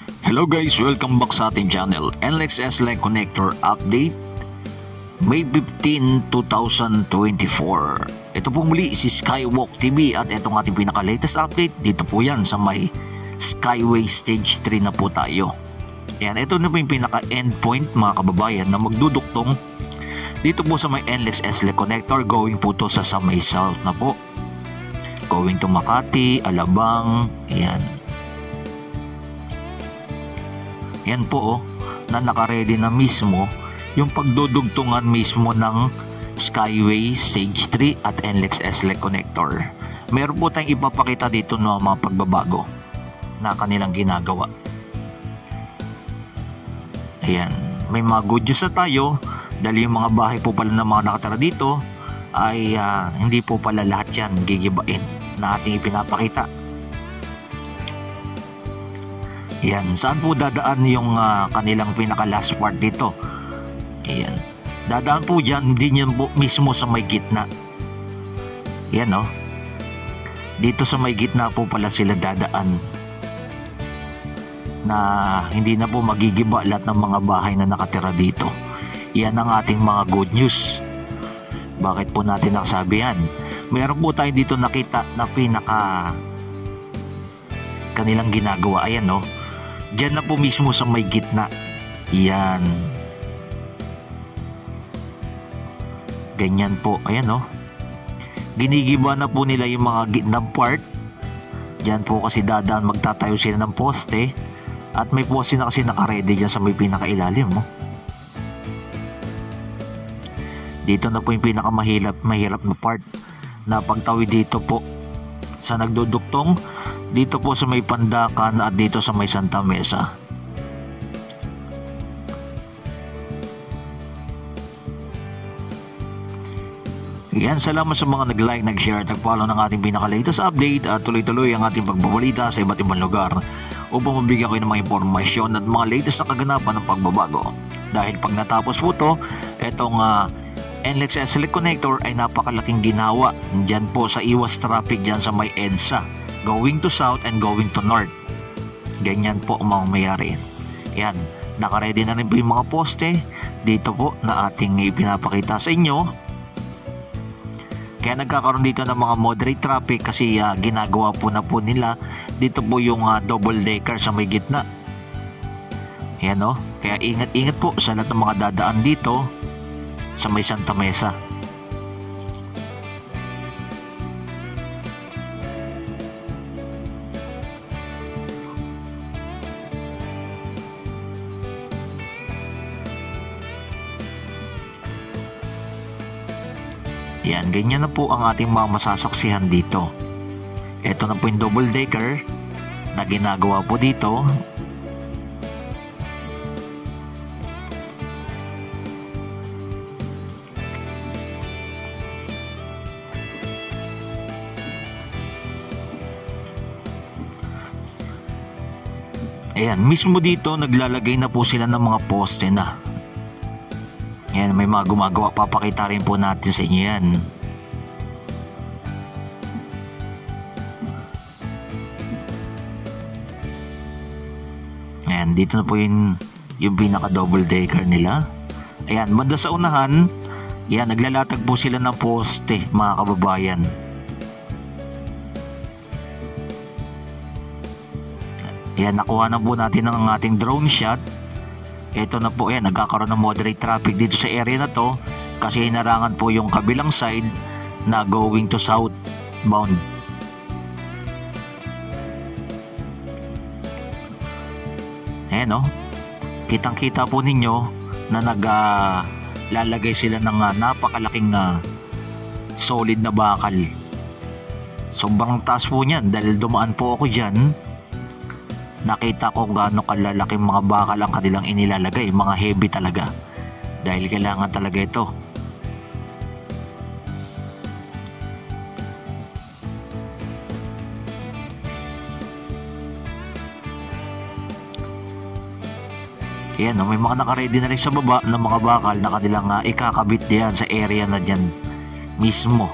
Hello guys, welcome back sa ating channel NLEX S-Line Connector Update May 15, 2024. Ito po muli si Skywalk TV at itong ating pinaka-latest update. Dito po yan sa may Skyway Stage 3 na po tayo. Yan, ito na po yung pinaka-endpoint mga kababayan na magduduktong dito po sa may NLEX S-Line Connector. Going po to sa may south na po. Going to Makati, Alabang, yan. Yan po na nakaredy na mismo yung pagdudugtungan mismo ng Skyway Stage 3 at NLEX S-Line Connector. Meron po tayong ipapakita dito ng mga pagbabago na kanilang ginagawa. Ayan, may mga good news na tayo dahil yung mga bahay po pala ng mga nakatira dito ay hindi po pala lahat yan gigibain na ating ipinapakita. Yan, saan po dadaan yung kanilang pinaka last part dito? Ayan, dadaan po dyan, din yan po mismo sa may gitna. Yan dito sa may gitna po pala sila dadaan, na hindi na po magigiba lahat ng mga bahay na nakatira dito. Yan ang ating mga good news. Bakit po natin nasabi yan? Meron po tayo dito nakita na pinaka kanilang ginagawa. Ayan diyan na po mismo sa may gitna. Yan. Ganyan po. Ayan ginigiba na po nila yung mga gitnang part. Diyan po kasi dadaan, magtatayo sila ng poste. At may poste na kasi nakaredy dyan sa may pinakailalim Dito na po yung pinakamahirap na part na pagtawid dito po sa nagduduktong dito po sa may Pandakan at dito sa may Santa Mesa. Yan, salamat sa mga nag-like, nag-share, nag-follow ng ating pinaka-latest update at tuloy-tuloy ang ating pagbabalita sa iba't ibang lugar upang mabigyan kayo ng mga impormasyon at mga latest na kaganapan ng pagbabago. Dahil pag natapos po ito, itong NLEX S-Line Connector ay napakalaking ginawa dyan po sa iwas traffic dyan sa may EDSA, going to south and going to north. Ganyan po ang mga mayari. Yan, nakaredy na rin po yung mga poste dito po na ating ipinapakita sa inyo. Kaya nagkakaroon dito ng mga moderate traffic kasi ginagawa po na po nila dito po yung double decker sa may gitna. Yan kaya ingat-ingat po sa lahat ng mga dadaan dito sa may Santa Mesa. Yan, ganyan na po ang ating mga masasaksihan dito. Ito na po yung double decker na ginagawa po dito. Ayan, mismo dito naglalagay na po sila ng mga poste na. Ayan, may mga gumagawa. Papakita rin po natin sa inyo yan. Ayan, dito na po yung pinaka double decker nila. Ayan, banda sa unahan, ayan, naglalatag po sila ng poste mga kababayan. Ayan, nakuha na po natin ang ating drone shot. Ito na po, ayan, nagkakaroon ng moderate traffic dito sa area na to kasi hinarangan po yung kabilang side na going to southbound. Ayan kitang-kita po ninyo na naglalagay sila ng napakalaking solid na bakal. Sobrang taas po niyan dahil dumaan po ako dyan. Nakita ko gaano kalalaking mga bakal ang kanilang inilalagay, mga heavy talaga. Dahil kailangan talaga ito. Ayan may mga nakaredy na rin sa baba ng mga bakal na kanilang ikakabit diyan sa area na dyan mismo.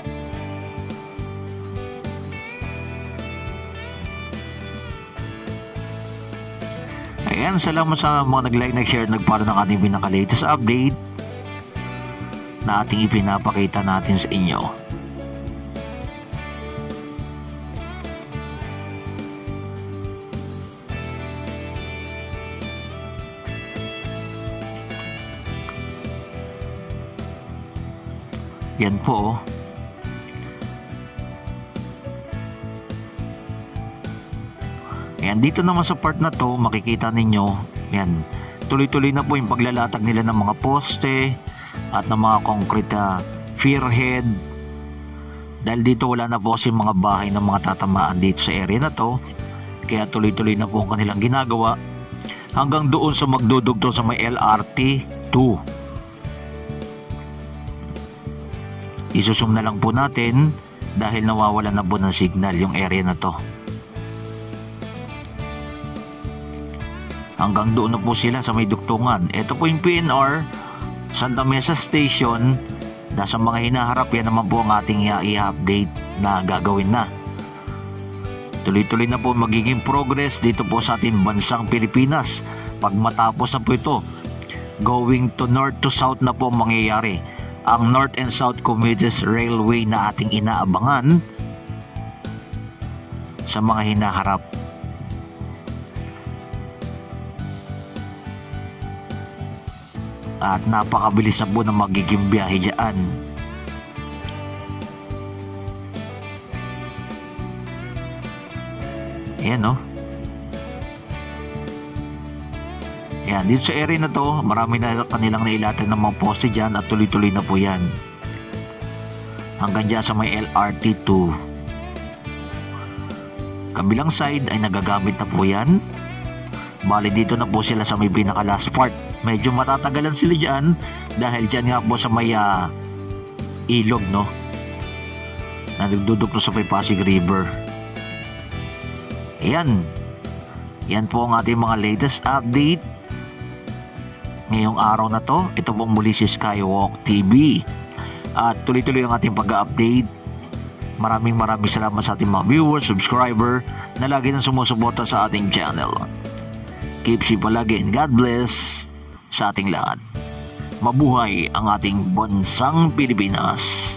Ayan, salamat sa mga nag-like, nag-share, nag-follow ng ating pinaka-latest update na ating ipinapakita natin sa inyo. Yan po. Ayan, dito naman sa part na to, makikita ninyo, yan, tuloy-tuloy na po yung paglalatag nila ng mga poste at ng mga concrete spearhead. Dahil dito wala na po kasi mga bahay ng mga tatamaan dito sa area na to, kaya tuloy-tuloy na po ang kanilang ginagawa hanggang doon sa magdudugtong sa may LRT 2. Isusum na lang po natin dahil nawawalan na po ng signal yung area na to. Hanggang doon na po sila sa may dugtungan. Ito po yung PNR Santa Mesa Station. Nasa mga hinaharap, yan naman po ang ating i-update na gagawin na. Tuloy-tuloy na po magiging progress dito po sa ating bansang Pilipinas. Pag matapos na po ito, going to north to south na po mangyayari. Ang North and South Commuter Railway na ating inaabangan sa mga hinaharap. At napakabilis na po na magiging biyahe dyan. Ayan, no? Ayan, dito sa area na to, marami na kanilang nailatag ng mga poste dyan at tuloy-tuloy na po yan. Hanggang dyan sa may LRT 2. Kabilang side ay nagagamit na po yan. Bali dito na po sila sa may pinaka last part. Medyo matatagalan sila dyan dahil dyan nga po sa may ilog, no, na nagduduklo sa may Pasig River. Ayan, yan po ang ating mga latest update ngayong araw na to. Ito po muli si Skywalk TV at tuloy-tuloy ang ating pag-update. Maraming salamat sa ating mga viewers, subscriber na lagi nang sumusuporta sa ating channel. Keep safe palagi and God bless sa ating lahat. Mabuhay ang ating bansang Pilipinas.